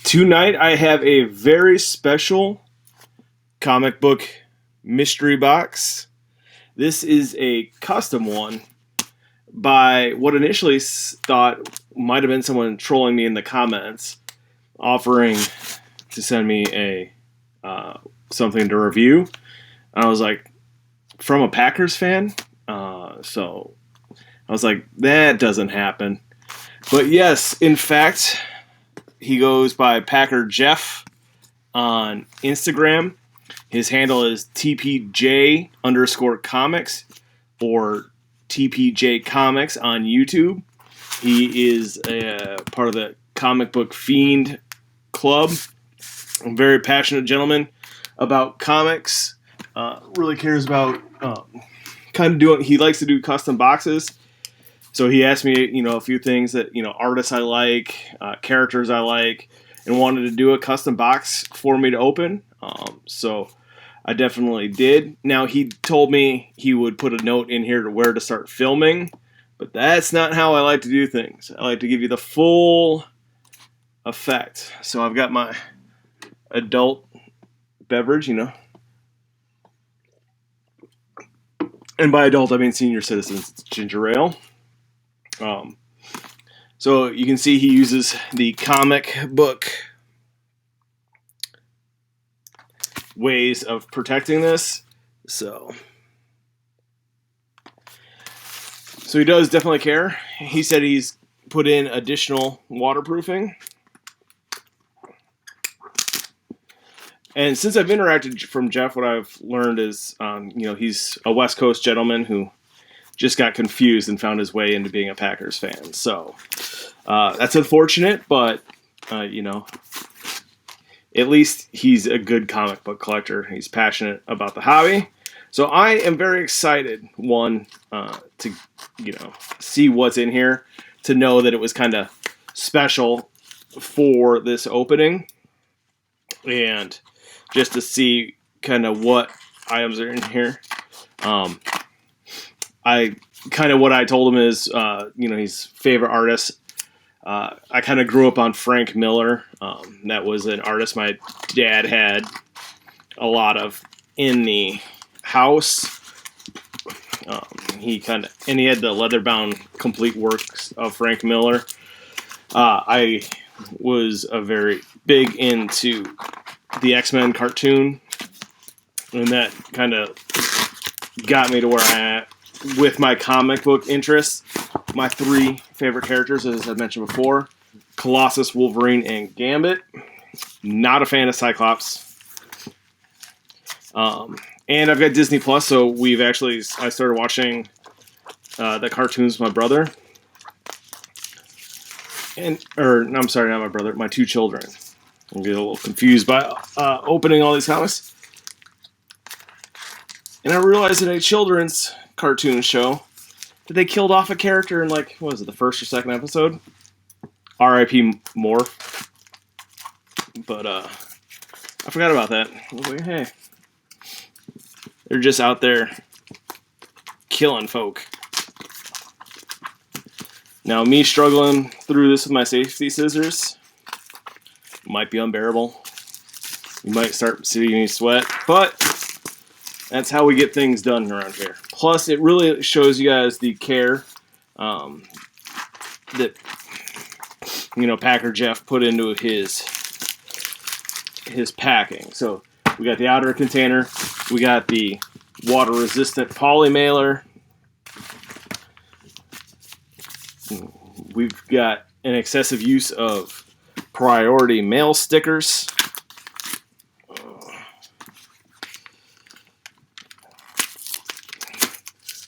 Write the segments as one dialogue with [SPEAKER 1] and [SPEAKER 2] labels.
[SPEAKER 1] Tonight I have a very special comic book mystery box. This is a custom one by what initially thought might have been someone trolling me in the comments, offering to send me a something to review. And I was like, from a Packers fan? So I was like, that doesn't happen. But yes, in fact, he goes by Packer Jeff on Instagram. His handle is TPJ_Comics or TPJ Comics on YouTube. He is a part of the Comic Book Fiend Club. A very passionate gentleman about comics. Really cares about he likes to do custom boxes. So he asked me, a few things that, artists I like, characters I like, and wanted to do a custom box for me to open. So I definitely did. Now, he told me he would put a note in here to where to start filming, but that's not how I like to do things. I like to give you the full effect. So I've got my adult beverage, And by adult, I mean senior citizens. It's ginger ale. So you can see he uses the comic book ways of protecting this. So he does definitely care. He said he's put in additional waterproofing. And since I've interacted from Jeff, what I've learned is, he's a West Coast gentleman who just got confused and found his way into being a Packers fan. So that's unfortunate, but, at least he's a good comic book collector. He's passionate about the hobby. So I am very excited, to, see what's in here, to know that it was kind of special for this opening, and just to see kind of what items are in here. What I told him is, his favorite artist. I kind of grew up on Frank Miller. That was an artist my dad had a lot of in the house. He had the leather-bound complete works of Frank Miller. I was a very big into the X-Men cartoon, and that kind of got me to where I'm at with my comic book interests. My three favorite characters, as I mentioned before, Colossus, Wolverine, and Gambit. Not a fan of Cyclops. And I've got Disney Plus, so I started watching the cartoons with my brother. I'm sorry, not my brother, my two children. I'm getting a little confused by opening all these comics. And I realized in a children's cartoon show that they killed off a character in, the first or second episode? R.I.P. Morph. But, I forgot about that. I was like, hey. They're just out there killing folk. Now, me struggling through this with my safety scissors might be unbearable. You might start seeing me sweat, but that's how we get things done around here. Plus, it really shows you guys the care that Packer Jeff put into his packing. So we got the outer container, we got the water-resistant poly mailer, we've got an excessive use of priority mail stickers.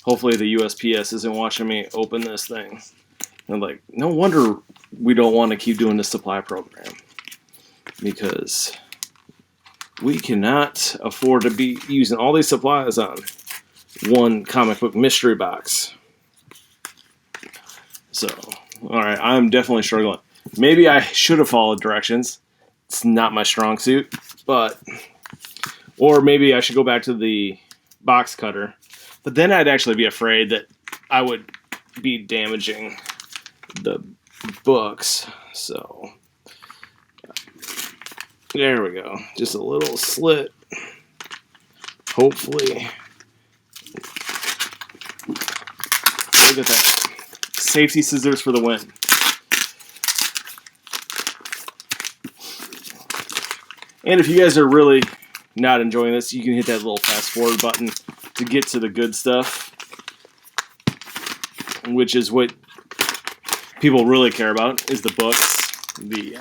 [SPEAKER 1] Hopefully the USPS isn't watching me open this thing. I'm like, no wonder we don't want to keep doing this supply program, because we cannot afford to be using all these supplies on one comic book mystery box. So, all right, I'm definitely struggling. Maybe I should have followed directions. It's not my strong suit, or maybe I should go back to the box cutter. But then I'd actually be afraid that I would be damaging the books. So There we go. Just a little slit. Hopefully. Look at that. Safety scissors for the win. And if you guys are really not enjoying this, you can hit that little fast forward button to get to the good stuff, which is what people really care about, is the books, the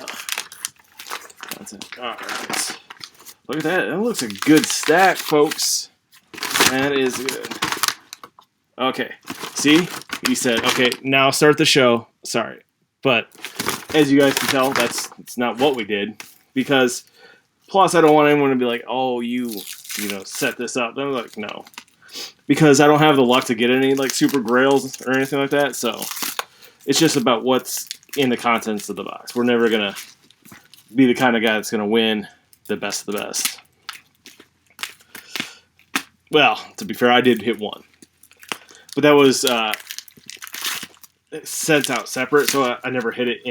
[SPEAKER 1] content. All right. Look at that. That looks a good stack, folks. That is good. Okay. See? He said, okay, now start the show. Sorry. But as you guys can tell, it's not what we did. Because, plus, I don't want anyone to be like, oh, you set this up. I'm like, no. Because I don't have the luck to get any, like, super grails or anything like that. So, it's just about what's in the contents of the box. We're never going to be the kind of guy that's going to win the best of the best. Well, to be fair, I did hit one. But that was sent out separate, so I never hit it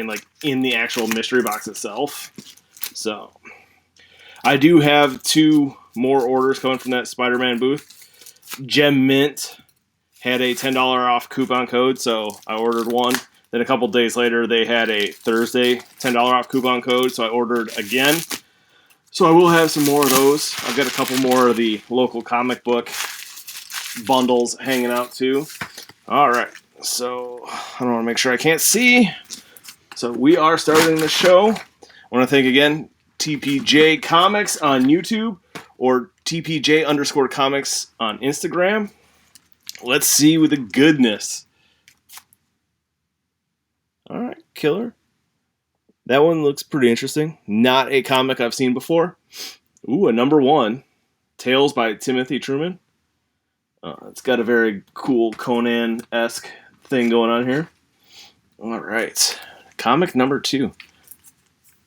[SPEAKER 1] in the actual mystery box itself. So I do have 2 more orders coming from that Spider-Man booth. Gem Mint had a $10 off coupon code, so I ordered one. Then a couple days later, they had a Thursday $10 off coupon code, so I ordered again. So I will have some more of those. I've got a couple more of the local comic book bundles hanging out too. All right, so I don't want to make sure I can't see. So we are starting the show. I want to thank again TPJ Comics on YouTube or TPJ_comics on Instagram. Let's see with the goodness. All right, killer. That one looks pretty interesting. Not a comic I've seen before. Ooh, a number 1. Tales by Timothy Truman. It's got a very cool Conan-esque thing going on here. All right. Comic number 2.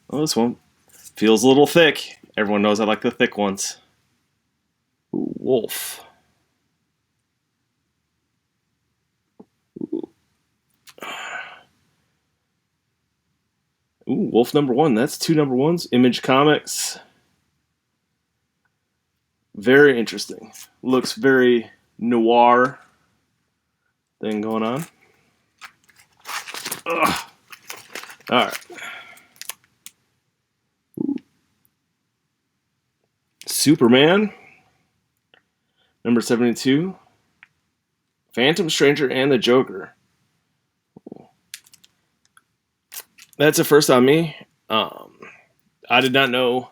[SPEAKER 1] Oh, this one feels a little thick. Everyone knows I like the thick ones. Ooh, Wolf. Ooh, Wolf number 1. That's 2 number 1s. Image Comics. Very interesting. Looks very noir thing going on. Ugh. All right. Ooh. Superman. Number 72. Phantom Stranger and the Joker. That's a first on me. I did not know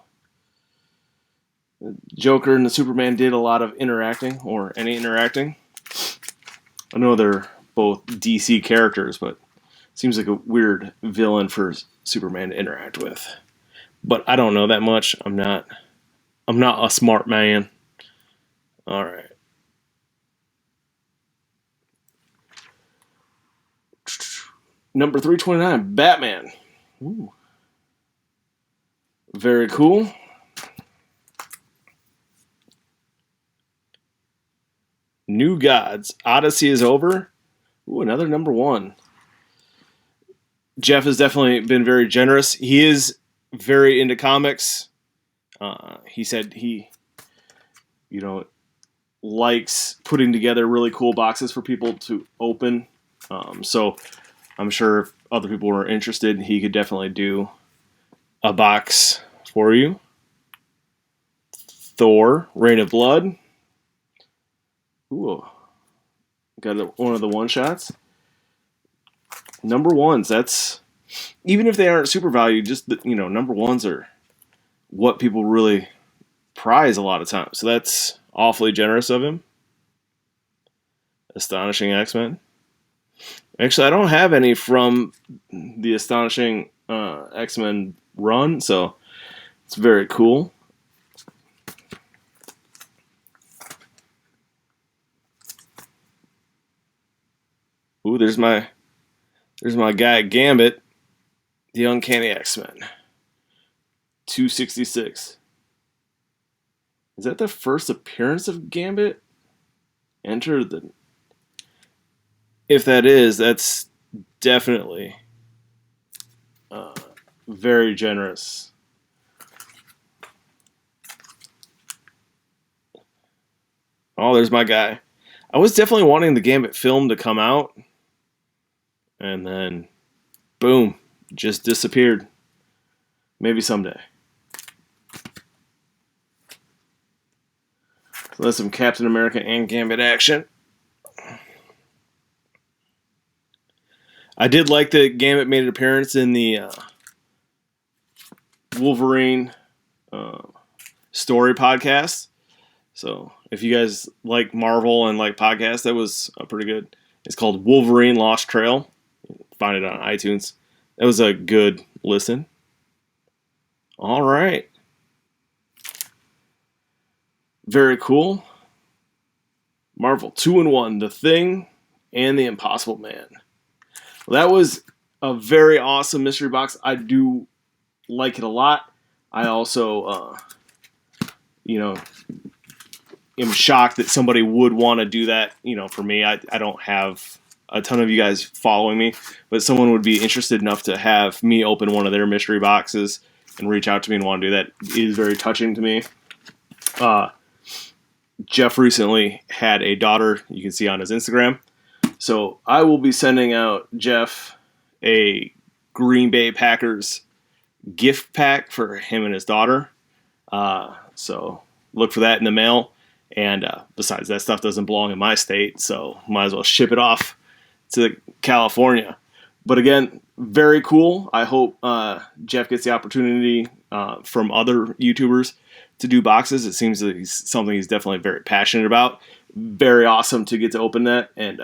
[SPEAKER 1] Joker and the Superman did a lot of interacting, or any interacting. I know they're both DC characters, but it seems like a weird villain for Superman to interact with. But I don't know that much. I'm not a smart man. All right. Number 329, Batman. Ooh. Very cool. New Gods. Odyssey is over. Ooh, another number 1. Jeff has definitely been very generous. He is very into comics. He said he, likes putting together really cool boxes for people to open. So I'm sure if other people were interested, he could definitely do a box for you. Thor, Reign of Blood. Ooh. Got one of the one-shots. Number 1s, that's... Even if they aren't super valued, just, number 1s are what people really prize a lot of times. So that's awfully generous of him. Astonishing X-Men. Actually, I don't have any from the Astonishing X-Men run, so it's very cool. Ooh, there's my guy Gambit, the Uncanny X-Men. 266. Is that the first appearance of Gambit? Enter the... If that is, that's definitely very generous. Oh, there's my guy. I was definitely wanting the Gambit film to come out, and then, boom, just disappeared. Maybe someday. So that's some Captain America and Gambit action. I did like that Gambit made an appearance in the Wolverine story podcast. So if you guys like Marvel and like podcasts, that was pretty good. It's called Wolverine Lost Trail. Find it on iTunes. That was a good listen. All right. Very cool. Marvel 2-in-1, The Thing and The Impossible Man. Well, that was a very awesome mystery box. I do like it a lot. I also, am shocked that somebody would want to do that. For me, I don't have a ton of you guys following me, but someone would be interested enough to have me open one of their mystery boxes and reach out to me and want to do that is very touching to me. Jeff recently had a daughter, you can see on his Instagram. So I will be sending out Jeff a Green Bay Packers gift pack for him and his daughter. So look for that in the mail. And besides, that stuff doesn't belong in my state, so might as well ship it off to California. But again, very cool. I hope Jeff gets the opportunity from other YouTubers to do boxes. It seems like something he's definitely very passionate about. Very awesome to get to open that. And,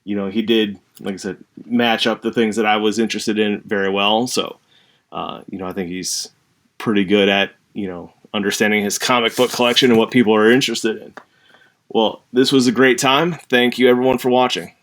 [SPEAKER 1] he did, like I said, match up the things that I was interested in very well. So, I think he's pretty good at, understanding his comic book collection and what people are interested in. Well, this was a great time. Thank you, everyone, for watching.